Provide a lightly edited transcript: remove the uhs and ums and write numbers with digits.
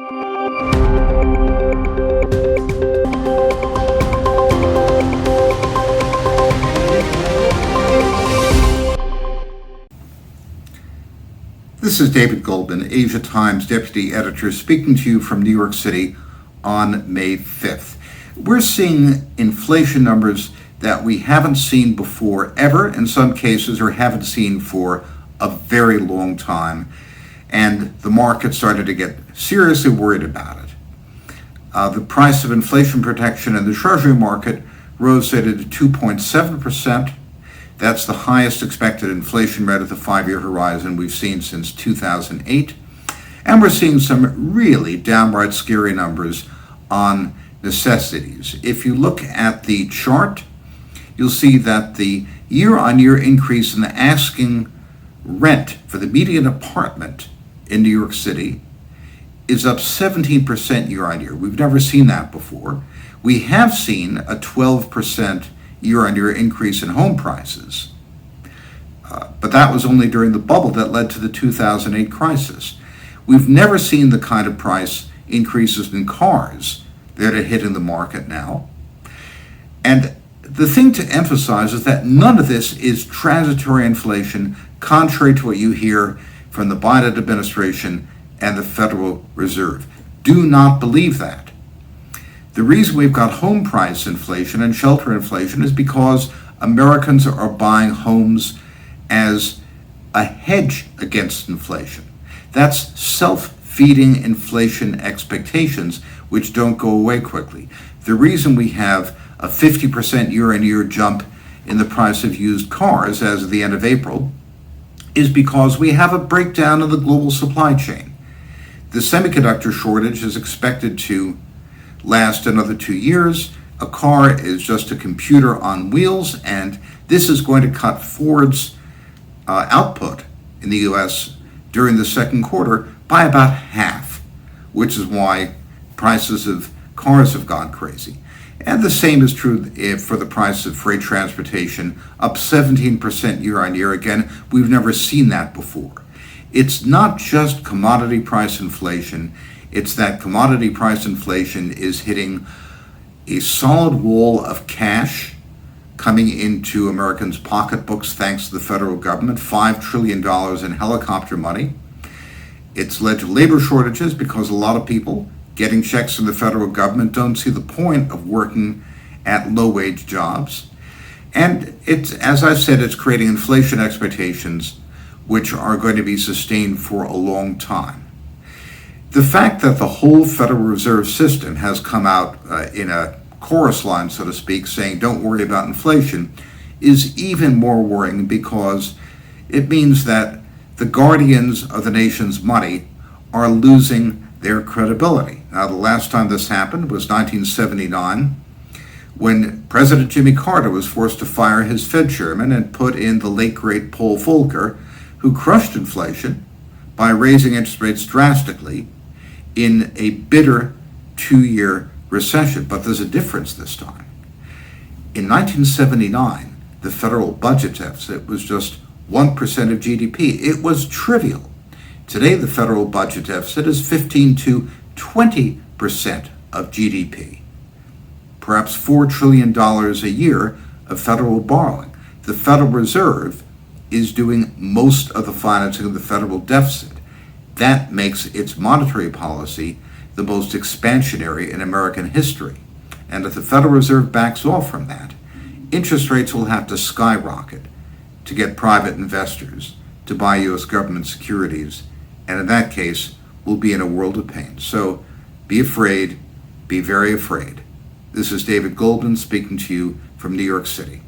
This is David Goldman, Asia Times Deputy Editor, speaking to you from New York City on May 5th. We're seeing inflation numbers that we haven't seen before ever, in some cases, or haven't seen for a very long time. And the market started to get seriously worried about it. The price of inflation protection in the Treasury market rose to 2.7%. That's the highest expected inflation rate at the 5-year horizon we've seen since 2008. And we're seeing some really downright scary numbers on necessities. If you look at the chart, you'll see that the year-on-year increase in the asking rent for the median apartment in New York City is up 17% year-on-year. We've never seen that before. We have seen a 12% year-on-year increase in home prices. But that was only during the bubble that led to the 2008 crisis. We've never seen the kind of price increases in cars that are hitting the market now. And the thing to emphasize is that none of this is transitory inflation, contrary to what you hear from the Biden administration and the Federal Reserve. Do not believe that. The reason we've got home price inflation and shelter inflation is because Americans are buying homes as a hedge against inflation. That's self-feeding inflation expectations, which don't go away quickly. The reason we have a 50% year-on-year jump in the price of used cars as of the end of April is because we have a breakdown in the global supply chain. The semiconductor shortage is expected to last another 2 years. A car is just a computer on wheels, and this is going to cut Ford's output in the U.S. during the second quarter by about half, which is why prices of cars have gone crazy. And the same is true for the price of freight transportation, up 17% year-on-year. Again, we've never seen that before. It's not just commodity price inflation. It's that commodity price inflation is hitting a solid wall of cash coming into Americans' pocketbooks thanks to the federal government, $5 trillion in helicopter money. It's led to labor shortages because a lot of people getting checks from the federal government don't see the point of working at low-wage jobs. And it's, as I've said, it's creating inflation expectations which are going to be sustained for a long time. The fact that the whole Federal Reserve System has come out in a chorus line, so to speak, saying don't worry about inflation is even more worrying because it means that the guardians of the nation's money are losing their credibility. Now, the last time this happened was 1979, when President Jimmy Carter was forced to fire his Fed chairman and put in the late great Paul Volcker, who crushed inflation by raising interest rates drastically in a bitter 2-year recession. But there's a difference this time. In 1979, the federal budget deficit was just 1% of GDP. It was trivial. Today, the federal budget deficit is 15 to 20% of GDP. Perhaps $4 trillion a year of federal borrowing. The Federal Reserve is doing most of the financing of the federal deficit. That makes its monetary policy the most expansionary in American history. And if the Federal Reserve backs off from that, interest rates will have to skyrocket to get private investors to buy U.S. government securities, and in that case, we'll be in a world of pain. So be afraid, be very afraid. This is David Goldman speaking to you from New York City.